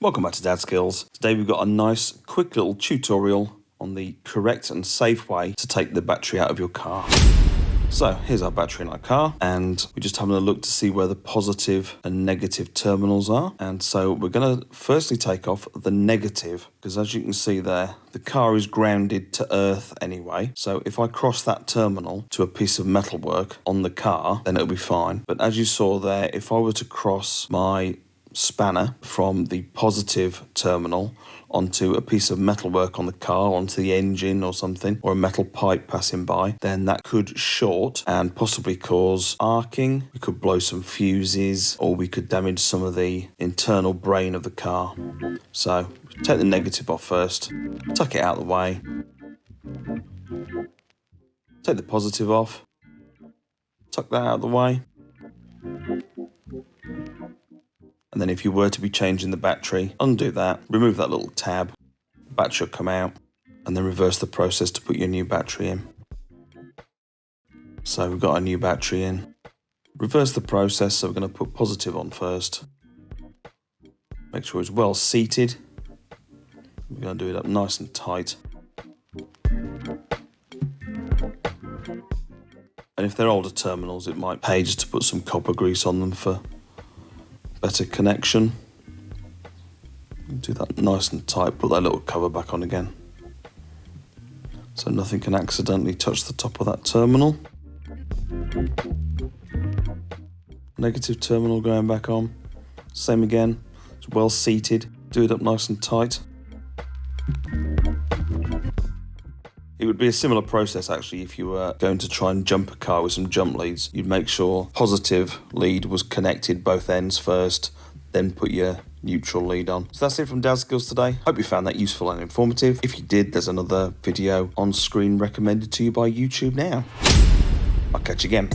Welcome back to Dadskillz. Today we've got a nice quick little tutorial on the correct and safe way to take the battery out of your car. So here's our battery in our car, and we're just having a look to see where the positive and negative terminals are. And so we're going to firstly take off the negative, because as you can see there, the car is grounded to earth anyway. So if I cross that terminal to a piece of metalwork on the car, then it'll be fine. But as you saw there, if I were to cross my spanner from the positive terminal onto a piece of metalwork on the car, onto the engine or something, or a metal pipe passing by, then that could short and possibly cause arcing. We could blow some fuses, or we could damage some of the internal brain of the car. So take the negative off first, tuck it out of the way, take the positive off, tuck that out of the way. And then if you were to be changing the battery, undo that, remove that little tab, battery will come out, and then reverse the process to put your new battery in. So we've got our new battery in. Reverse the process, so we're going to put positive on first. Make sure it's well seated. We're going to do it up nice and tight. And if they're older terminals, it might pay just to put some copper grease on them for better connection. Do that nice and tight, put that little cover back on again, so nothing can accidentally touch the top of that terminal. Negative terminal going back on, same again, it's well seated, do it up nice and tight. It would be a similar process actually if you were going to try and jump a car with some jump leads. You'd make sure positive lead was connected both ends first, then put your neutral lead on. So that's it from Dadskillz today. Hope you found that useful and informative. If you did, there's another video on screen recommended to you by YouTube now. I'll catch you again.